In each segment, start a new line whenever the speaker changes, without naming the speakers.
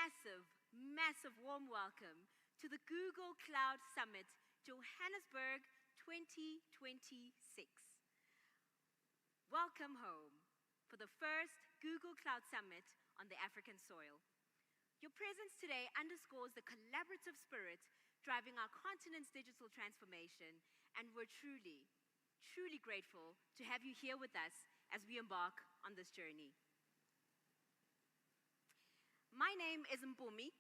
massive, massive warm welcome to the Google Cloud Summit, Johannesburg 2026. Welcome home for the first Google Cloud Summit on the African soil. Your presence today underscores the collaborative spirit driving our continent's digital transformation, and we're truly, truly grateful to have you here with us as we embark on this journey. My name is Mpumi,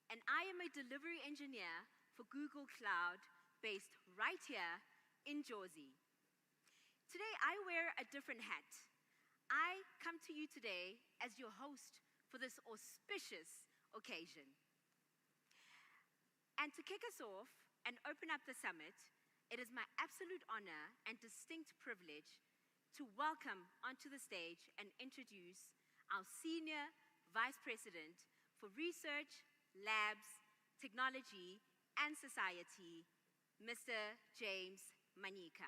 and I am a delivery engineer for Google Cloud based right here in Jersey. Today, I wear a different hat. I come to you today as your host for this auspicious occasion. And to kick us off and open up the summit, it is my absolute honor and distinct privilege to welcome onto the stage and introduce our Senior Vice President for Research, Labs, Technology, and Society, Mr. James Manyika.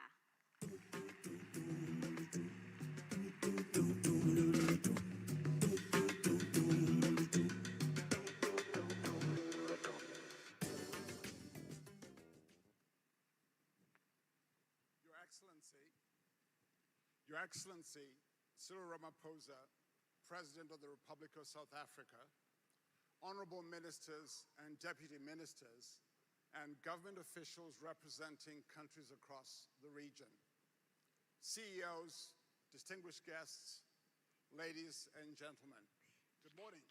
Your Excellency, Cyril Ramaphosa, President of the Republic of South Africa, honorable ministers and deputy ministers, and government officials representing countries across the region, CEOs, distinguished guests, ladies and gentlemen, good morning.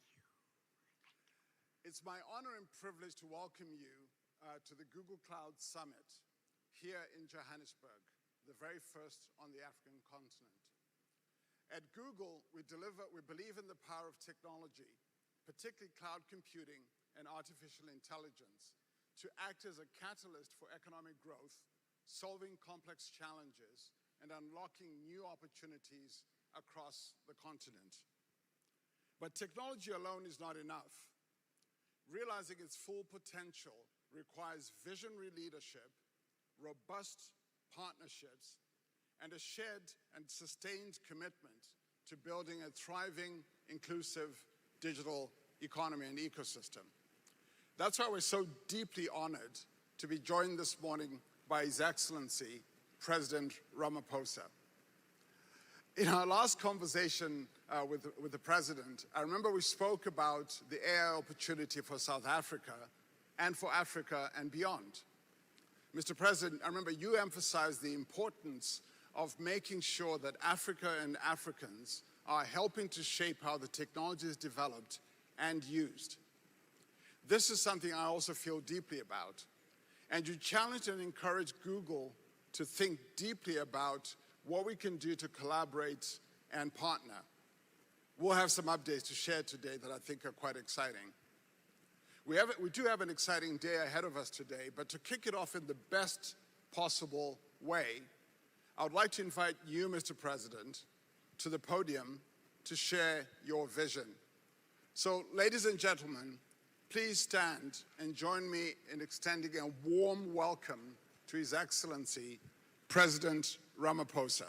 It's my honor and privilege to welcome you to the Google Cloud Summit here in Johannesburg, the very first on the African continent. At Google, we believe in the power of technology, particularly cloud computing and artificial intelligence, to act as a catalyst for economic growth, solving complex challenges, and unlocking new opportunities across the continent. But technology alone is not enough. Realizing its full potential requires visionary leadership, robust partnerships, and a shared and sustained commitment to building a thriving, inclusive digital economy and ecosystem. That's why we're so deeply honored to be joined this morning by His Excellency, President Ramaphosa. In our last conversation with the President, I remember we spoke about the AI opportunity for South Africa and for Africa and beyond. Mr. President, I remember you emphasized the importance of making sure that Africa and Africans are helping to shape how the technology is developed and used. This is something I also feel deeply about. And you challenged and encouraged Google to think deeply about what we can do to collaborate and partner. We'll have some updates to share today that I think are quite exciting. We do have an exciting day ahead of us today, but to kick it off in the best possible way, I would like to invite you, Mr. President, to the podium to share your vision. So, ladies and gentlemen, please stand and join me in extending a warm welcome to His Excellency, President Ramaphosa.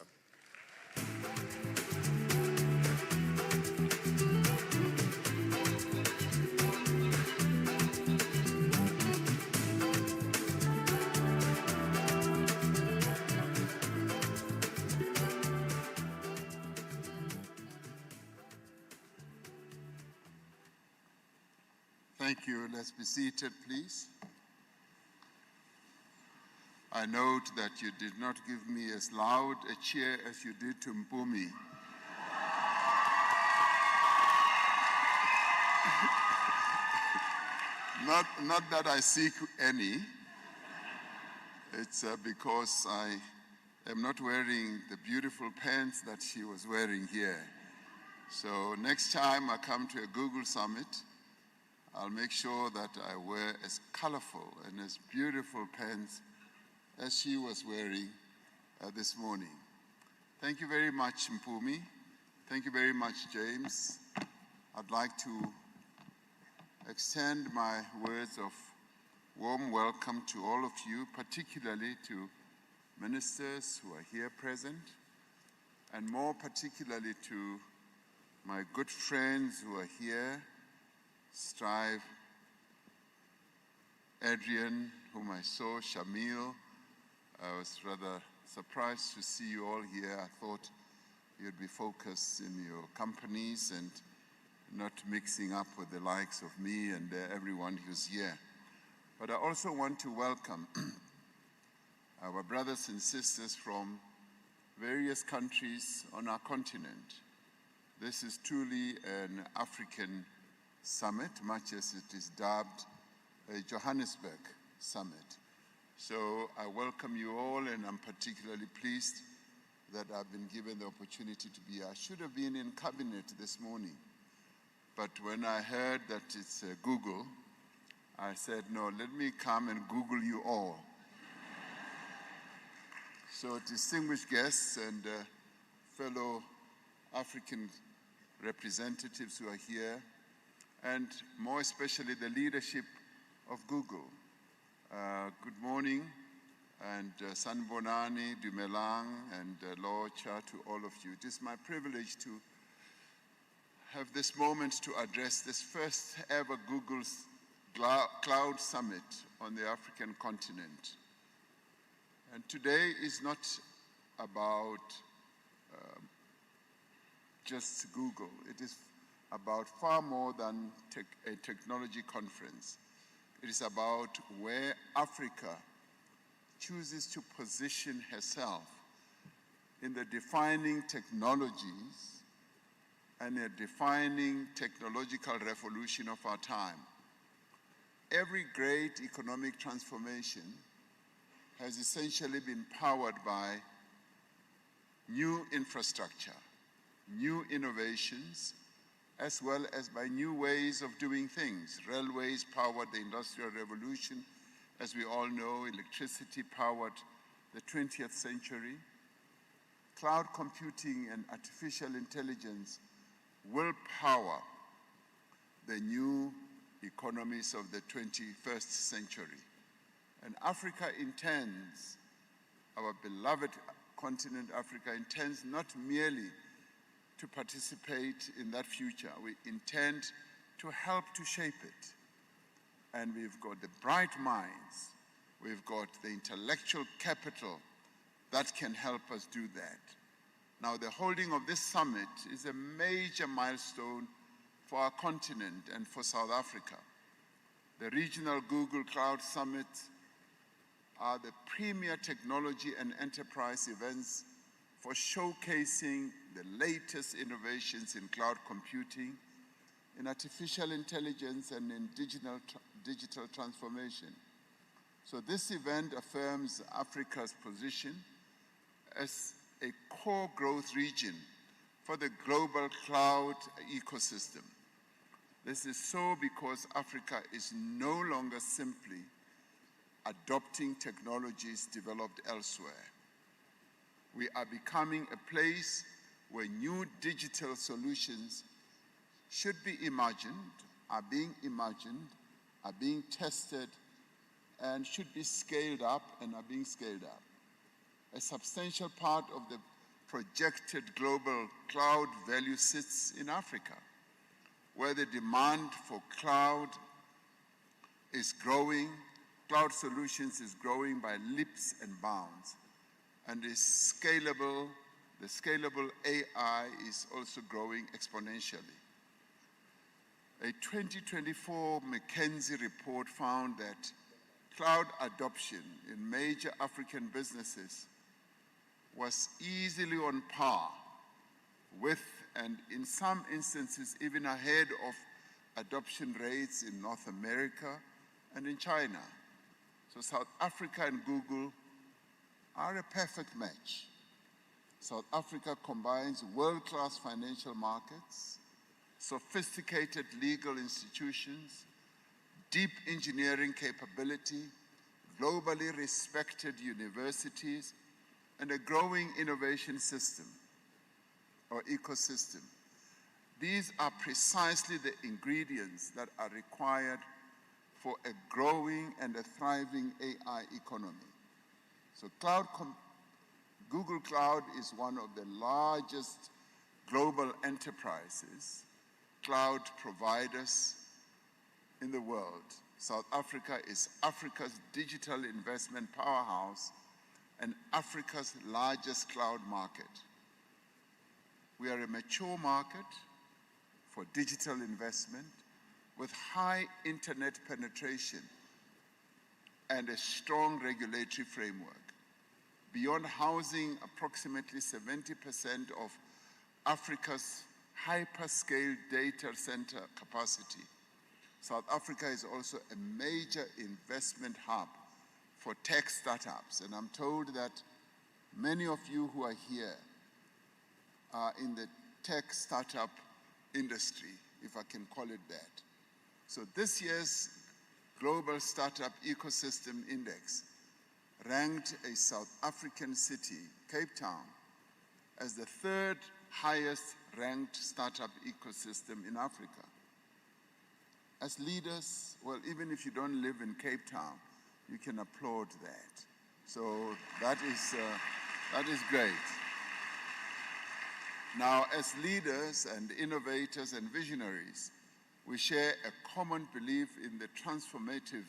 Thank you. Let's be seated, please. I note that you did not give me as loud a cheer as you did to Mpumi. Not that I seek any. It's because I am not wearing the beautiful pants that she was wearing here. So next time I come to a Google Summit, I'll make sure that I wear as colorful and as beautiful pants as she was wearing this morning. Thank you very much, Mpumi. Thank you very much, James. I'd like to extend my words of warm welcome to all of you, particularly to ministers who are here present, and more particularly to my good friends who are here, Strive, Adrian, whom I saw, Shamil. I was rather surprised to see you all here. I thought you'd be focused in your companies and not mixing up with the likes of me and everyone who's here. But I also want to welcome our brothers and sisters from various countries on our continent. This is truly an African summit, much as it is dubbed a Johannesburg summit. So I welcome you all, and I'm particularly pleased that I've been given the opportunity to be here. I should have been in cabinet this morning, but when I heard that it's Google, I said, no, let me come and Google you all. So distinguished guests and fellow African representatives who are here, and more especially the leadership of Google. Good morning, and Sanbonani, Dumelang, and Locha to all of you. It is my privilege to have this moment to address this first ever Google's Cloud Summit on the African continent. And today is not about just Google. It is about far more than a technology conference. It is about where Africa chooses to position herself in the defining technologies and a defining technological revolution of our time. Every great economic transformation has essentially been powered by new infrastructure, new innovations, as well as by new ways of doing things. Railways powered the Industrial Revolution. As we all know, electricity powered the 20th century. Cloud computing and artificial intelligence will power the new economies of the 21st century. And Africa intends, our beloved continent Africa intends not merely to participate in that future. We intend to help to shape it. And we've got the bright minds, we've got the intellectual capital that can help us do that. Now, the holding of this summit is a major milestone for our continent and for South Africa. The regional Google Cloud Summit are the premier technology and enterprise events for showcasing the latest innovations in cloud computing, in artificial intelligence, and in digital transformation. So this event affirms Africa's position as a core growth region for the global cloud ecosystem. This is so because Africa is no longer simply adopting technologies developed elsewhere. We are becoming a place where new digital solutions should be imagined, are being tested, and should be scaled up and are being scaled up. A substantial part of the projected global cloud value sits in Africa, where the demand for cloud is growing. Cloud solutions is growing by leaps and bounds, and the scalable AI is also growing exponentially. A 2024 McKinsey report found that cloud adoption in major African businesses was easily on par with, and in some instances even ahead of, adoption rates in North America and in China. So South Africa and Google are a perfect match. South Africa combines world-class financial markets, sophisticated legal institutions, deep engineering capability, globally respected universities, and a growing innovation system or ecosystem. These are precisely the ingredients that are required for a growing and a thriving AI economy. So Google Cloud is one of the largest global enterprises, cloud providers, in the world. South Africa is Africa's digital investment powerhouse and Africa's largest cloud market. We are a mature market for digital investment with high internet penetration and a strong regulatory framework. Beyond housing approximately 70% of Africa's hyperscale data center capacity, South Africa is also a major investment hub for tech startups. And I'm told that many of you who are here are in the tech startup industry, if I can call it that. So this year's Global Startup Ecosystem Index ranked a South African city, Cape Town, as the third highest ranked startup ecosystem in Africa. As leaders, well, even if you don't live in Cape Town, you can applaud that. So that is great. Now, as leaders and innovators and visionaries, we share a common belief in the transformative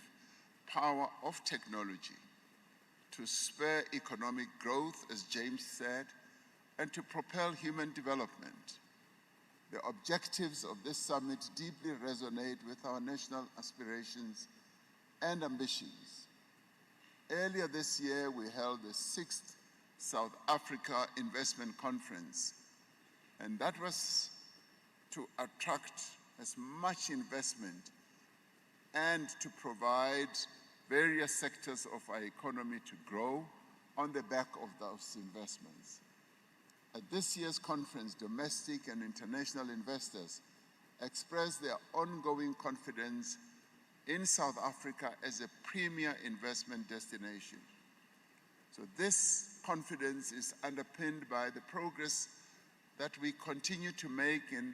power of technology to spur economic growth, as James said, and to propel human development. The objectives of this summit deeply resonate with our national aspirations and ambitions. Earlier this year, we held the 6th South Africa Investment Conference, and that was to attract as much investment and to provide various sectors of our economy to grow on the back of those investments. At this year's conference, domestic and international investors expressed their ongoing confidence in South Africa as a premier investment destination. So this confidence is underpinned by the progress that we continue to make in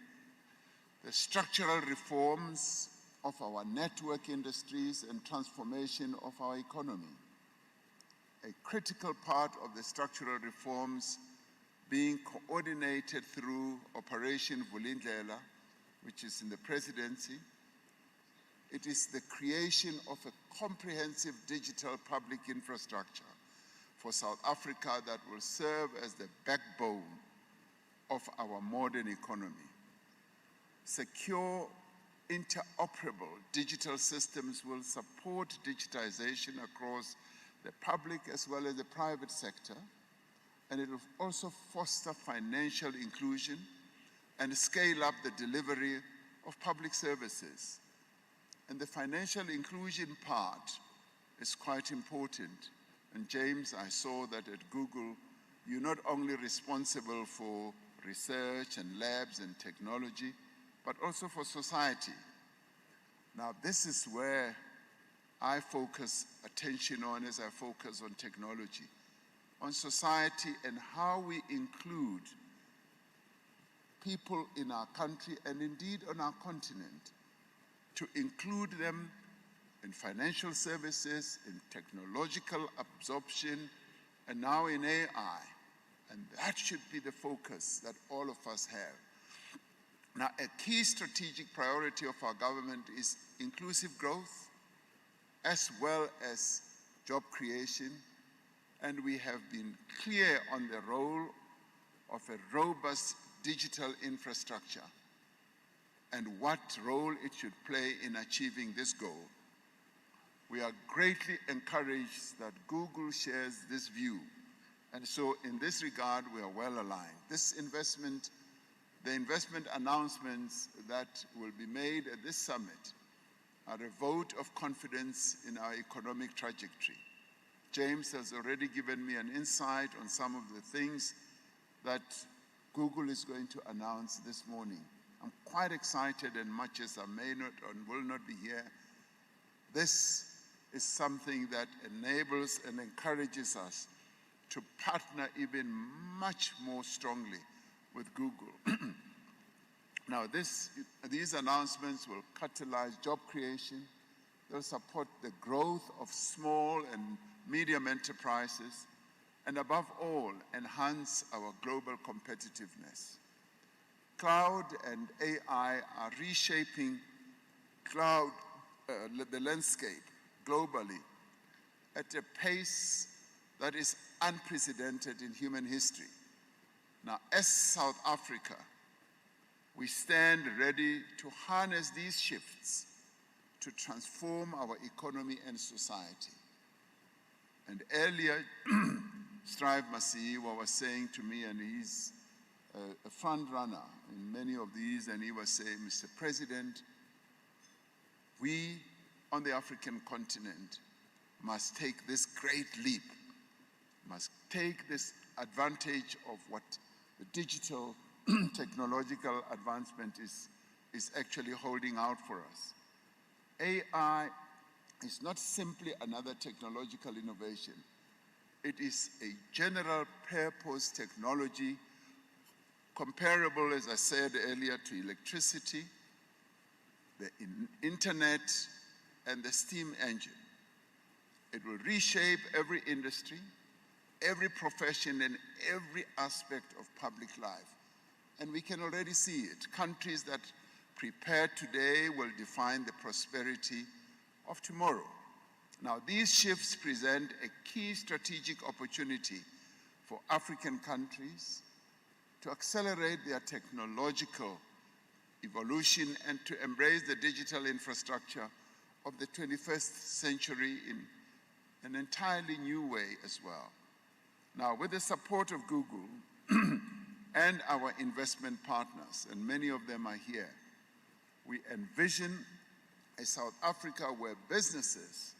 the structural reforms of our network industries and transformation of our economy. A critical part of the structural reforms being coordinated through Operation Vulindlela, which is in the presidency. It is the creation of a comprehensive digital public infrastructure for South Africa that will serve as the backbone of our modern economy. Secure, interoperable digital systems will support digitization across the public as well as the private sector, and it will also foster financial inclusion and scale up the delivery of public services. And the financial inclusion part is quite important. And James, I saw that at Google, you're not only responsible for research and labs and technology, but also for society. Now, this is where I focus attention on as I focus on technology, on society and how we include people in our country and indeed on our continent, to include them in financial services, in technological absorption, and now in AI. And that should be the focus that all of us have. Now, a key strategic priority of our government is inclusive growth, as well as job creation, and we have been clear on the role of a robust digital infrastructure and what role it should play in achieving this goal. We are greatly encouraged that Google shares this view, and so in this regard, we are well aligned. This investment, the investment announcements that will be made at this summit are a vote of confidence in our economic trajectory. James has already given me an insight on some of the things that Google is going to announce this morning. I'm quite excited, and much as I may not and will not be here, this is something that enables and encourages us to partner even much more strongly with Google. Now, these announcements will catalyze job creation. They'll support the growth of small and medium enterprises, and above all, enhance our global competitiveness. Cloud and AI are reshaping cloud the landscape globally at a pace that is unprecedented in human history. Now, as South Africa, we stand ready to harness these shifts to transform our economy and society. And earlier, Strive Masiyiwa was saying to me, and he's a front runner in many of these, and he was saying, Mr. President, we on the African continent must take this great leap, must take this advantage of what the digital technological advancement is actually holding out for us. AI is not simply another technological innovation. It is a general purpose technology comparable, as I said earlier, to electricity, the internet, and the steam engine. It will reshape every industry, every profession, and every aspect of public life. And we can already see it. Countries that prepare today will define the prosperity of tomorrow. Now, these shifts present a key strategic opportunity for African countries to accelerate their technological evolution and to embrace the digital infrastructure of the 21st century in an entirely new way as well. Now, with the support of Google and our investment partners, and many of them are here, we envision a South Africa where businesses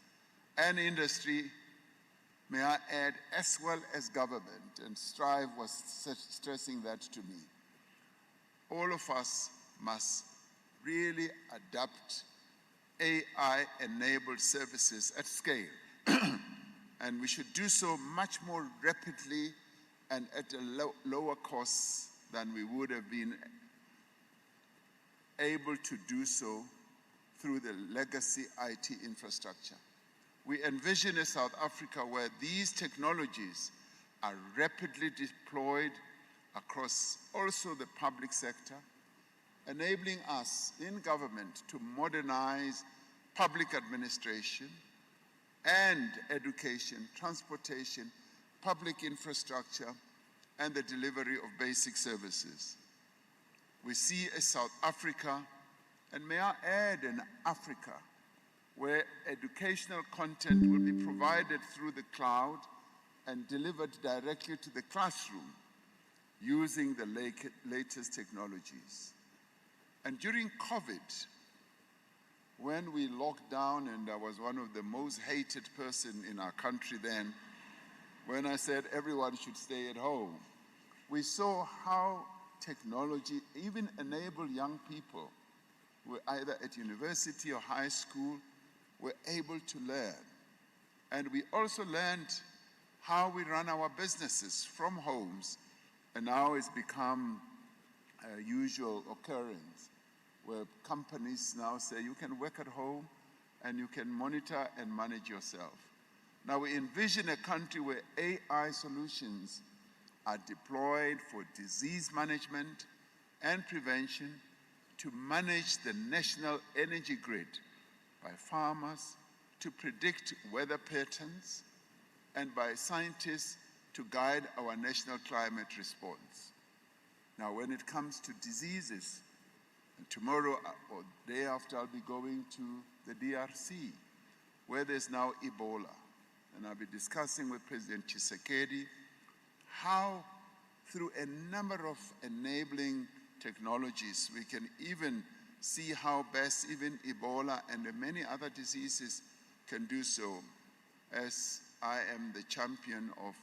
and industry, may I add, as well as government, and Strive was stressing that to me, all of us must really adapt AI-enabled services at scale. And we should do so much more rapidly and at a lower cost than we would have been able to do so through the legacy IT infrastructure. We envision a South Africa where these technologies are rapidly deployed across also the public sector, enabling us in government to modernize public administration and education, transportation, public infrastructure, and the delivery of basic services. We see a South Africa, and may I add an Africa, where educational content will be provided through the cloud and delivered directly to the classroom using the latest technologies. And during COVID, when we locked down, and I was one of the most hated person in our country then, when I said everyone should stay at home, we saw how technology even enabled young people who were either at university or high school were able to learn. And we also learned how we run our businesses from homes, and now it's become a usual occurrence where companies now say you can work at home and you can monitor and manage yourself. Now we envision a country where AI solutions are deployed for disease management and prevention, to manage the national energy grid by farmers, to predict weather patterns, and by scientists to guide our national climate response. Now when it comes to diseases, and tomorrow or day after I'll be going to the DRC, where there's now Ebola. And I'll be discussing with President Tshisekedi how through a number of enabling technologies we can even see how best even Ebola and many other diseases can do so, as I am the champion of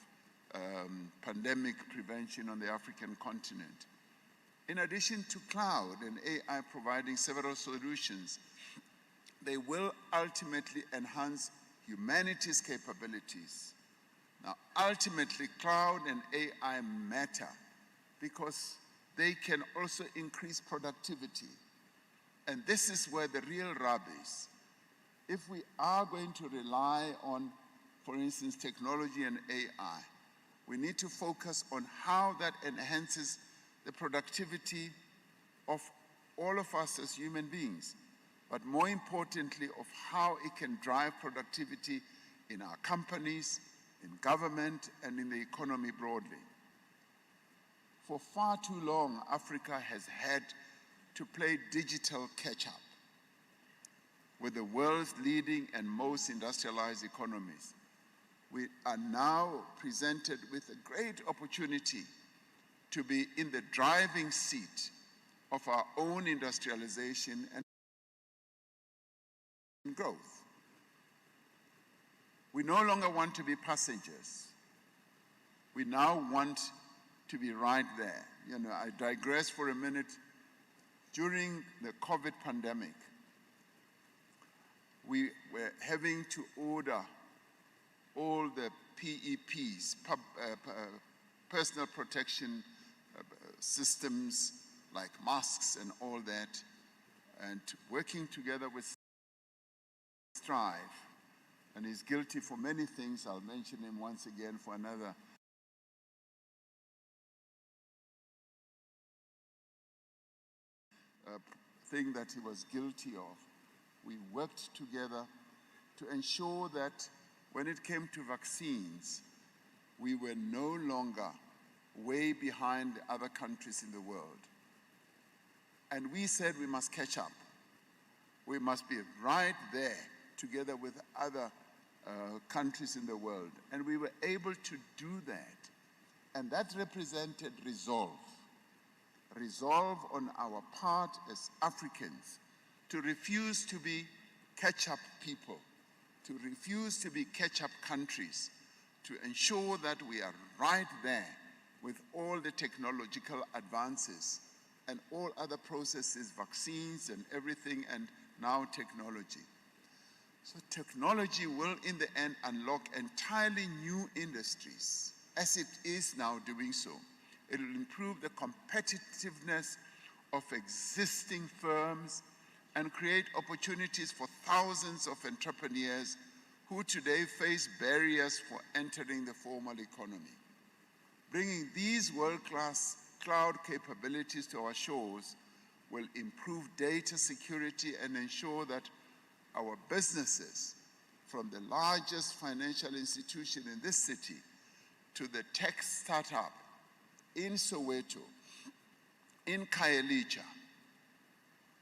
pandemic prevention on the African continent. In addition to cloud and AI providing several solutions, they will ultimately enhance humanity's capabilities. Now, ultimately, cloud and AI matter because they can also increase productivity. And this is where the real rub is. If we are going to rely on, for instance, technology and AI, we need to focus on how that enhances the productivity of all of us as human beings. but more importantly of how it can drive productivity in our companies, in government, and in the economy broadly. For far too long, Africa has had to play digital catch-up with the world's leading and most industrialized economies. We are now presented with a great opportunity to be in the driving seat of our own industrialization and growth. We no longer want to be passengers. We now want to be right there. You know, I digress for a minute. During the COVID pandemic, we were having to order all the PEPs, personal protection systems like masks and all that, and working together with Strive. And he's guilty for many things. I'll mention him once again for another thing that he was guilty of. We worked together to ensure that when it came to vaccines, we were no longer way behind other countries in the world. And we said we must catch up. We must be right there together with other countries in the world. And we were able to do that. And that represented resolve. Resolve on our part as Africans to refuse to be catch-up people, to refuse to be catch-up countries, to ensure that we are right there with all the technological advances and all other processes, vaccines and everything, and now technology. So technology will in the end unlock entirely new industries, as it is now doing so. It will improve the competitiveness of existing firms and create opportunities for thousands of entrepreneurs who today face barriers for entering the formal economy. Bringing these world-class cloud capabilities to our shores will improve data security and ensure that our businesses, from the largest financial institution in this city to the tech startup in Soweto, in Khayelitsha,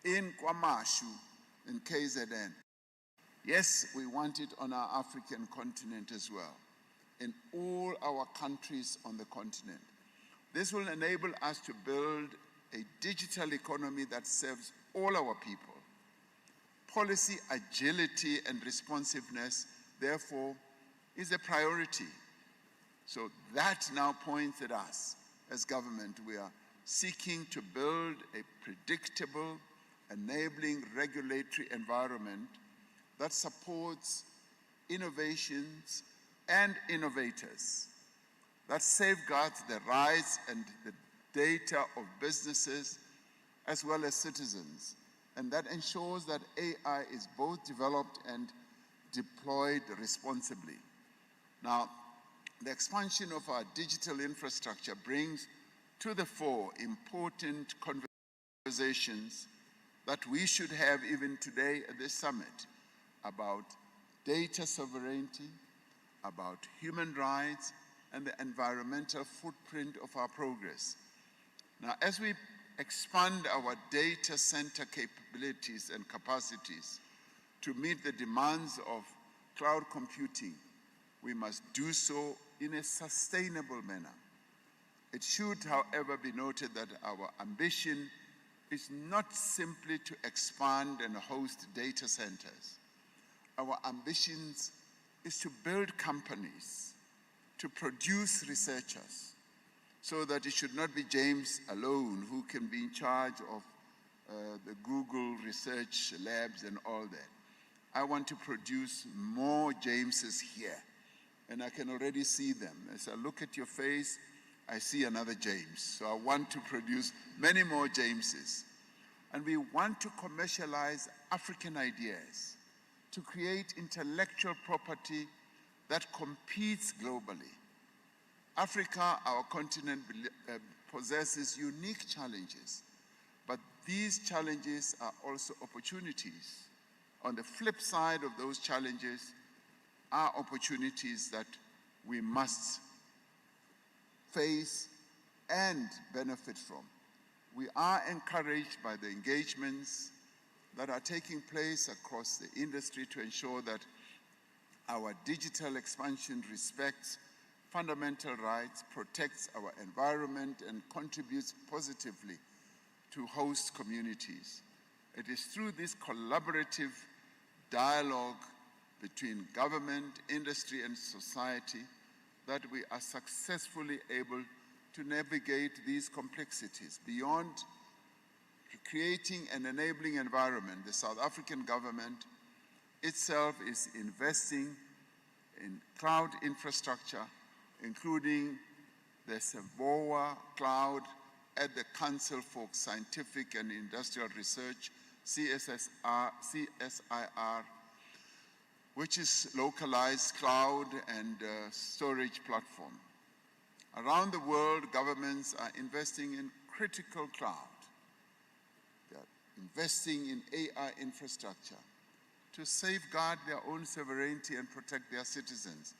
in KwaMashu, in KZN. Yes, we want it on our African continent as well, in all our countries on the continent. This will enable us to build a digital economy that serves all our people. Policy agility and responsiveness, therefore, is a priority. So that now points at us as government. We are seeking to build a predictable, enabling regulatory environment that supports innovations and innovators, that safeguards the rights and the data of businesses as well as citizens, and that ensures that AI is both developed and deployed responsibly. Now, the expansion of our digital infrastructure brings to the fore important conversations that we should have even today at this summit about data sovereignty, about human rights, and the environmental footprint of our progress. Now, as we expand our data center capabilities and capacities to meet the demands of cloud computing, we must do so in a sustainable manner. It should, however, be noted that our ambition is not simply to expand and host data centers. Our ambitions is to build companies, to produce researchers, so that it should not be James alone who can be in charge of the Google research labs and all that. I want to produce more Jameses here, and I can already see them. As I look at your face, I see another James. So I want to produce many more Jameses. And we want to commercialize African ideas, to create intellectual property that competes globally. Africa, our continent, possesses unique challenges, but these challenges are also opportunities. On the flip side of those challenges are opportunities that we must face and benefit from. We are encouraged by the engagements that are taking place across the industry to ensure that our digital expansion respects fundamental rights, protects our environment, and contributes positively to host communities. It is through this collaborative dialogue between government, industry, and society that we are successfully able to navigate these complexities. Beyond creating an enabling environment, the South African government itself is investing in cloud infrastructure, including the Savoa Cloud at the Council for Scientific and Industrial Research, CSIR, which is localized cloud and storage platform. Around the world, governments are investing in critical cloud. They are investing in AI infrastructure to safeguard their own sovereignty and protect their citizens.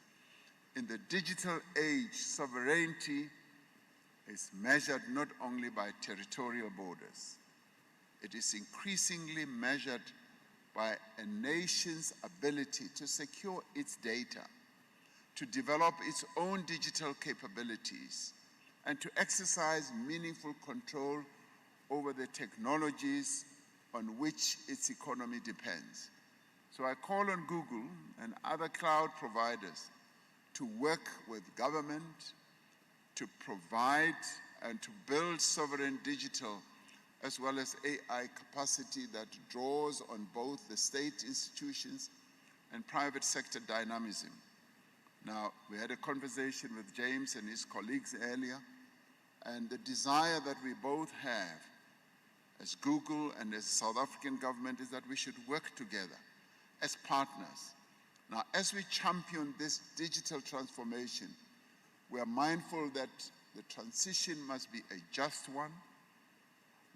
In the digital age, sovereignty is measured not only by territorial borders. It is increasingly measured by a nation's ability to secure its data, to develop its own digital capabilities, and to exercise meaningful control over the technologies on which its economy depends. So I call on Google and other cloud providers to work with government to provide and to build sovereign digital as well as AI capacity that draws on both the state institutions and private sector dynamism. Now, we had a conversation with James and his colleagues earlier, and the desire that we both have as Google and as South African government is that we should work together as partners. Now, as we champion this digital transformation, we are mindful that the transition must be a just one.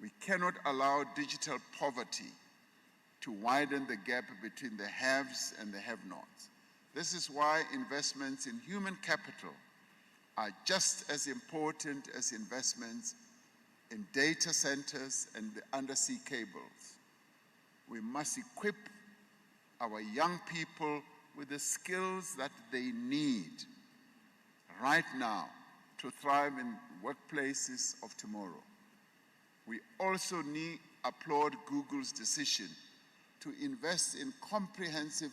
We cannot allow digital poverty to widen the gap between the haves and the have-nots. This is why investments in human capital are just as important as investments in data centers and the undersea cables. We must equip our young people with the skills that they need right now to thrive in workplaces of tomorrow. We also applaud Google's decision to invest in comprehensive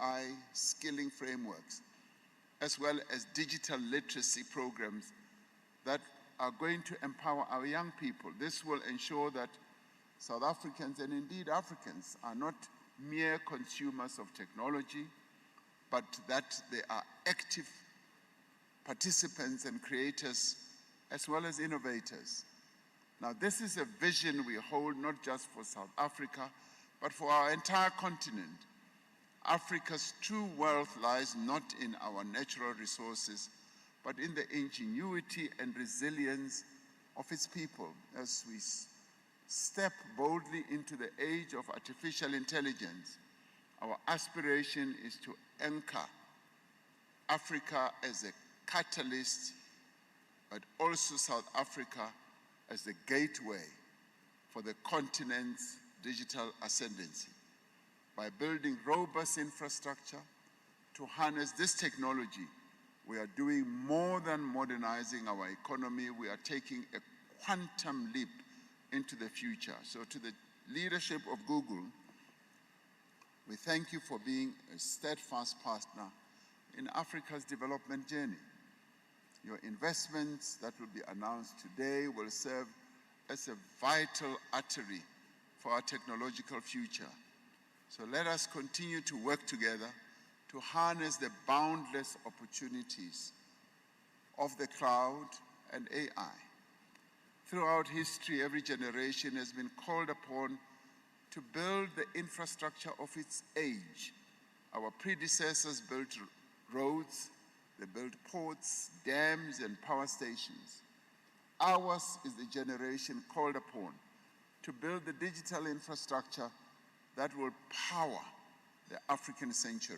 AI skilling frameworks, as well as digital literacy programs that are going to empower our young people. This will ensure that South Africans, and indeed Africans, are not mere consumers of technology, but that they are active participants and creators, as well as innovators. Now, this is a vision we hold not just for South Africa, but for our entire continent. Africa's true wealth lies not in our natural resources, but in the ingenuity and resilience of its people. As we step boldly into the age of artificial intelligence, our aspiration is to anchor Africa as a catalyst, but also South Africa as the gateway for the continent's digital ascendancy. By building robust infrastructure to harness this technology, we are doing more than modernizing our economy. We are taking a quantum leap into the future. So to the leadership of Google, we thank you for being a steadfast partner in Africa's development journey. Your investments that will be announced today will serve as a vital artery for our technological future. So let us continue to work together to harness the boundless opportunities of the cloud and AI. Throughout history, every generation has been called upon to build the infrastructure of its age. Our predecessors built roads, they built ports, dams, and power stations. Ours is the generation called upon to build the digital infrastructure that will power the African century.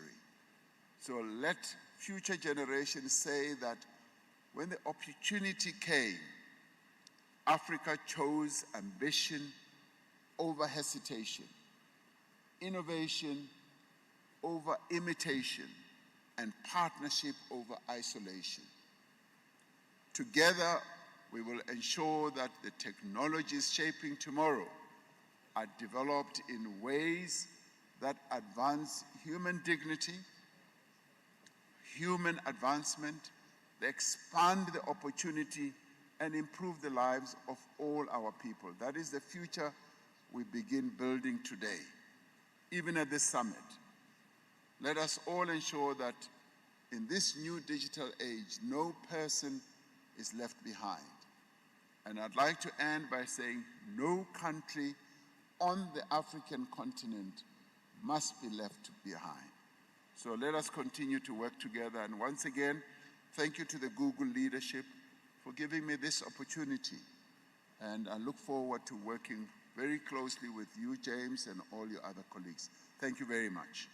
So let future generations say that when the opportunity came, Africa chose ambition over hesitation, innovation over imitation, and partnership over isolation. Together, we will ensure that the technologies shaping tomorrow are developed in ways that advance human dignity, human advancement, they expand the opportunity and improve the lives of all our people. That is the future we begin building today, even at this summit. Let us all ensure that in this new digital age, no person is left behind. And I'd like to end by saying no country on the African continent must be left behind. So let us continue to work together. And once again, thank you to the Google leadership for giving me this opportunity. And I look forward to working very closely with you, James, and all your other colleagues. Thank you very much.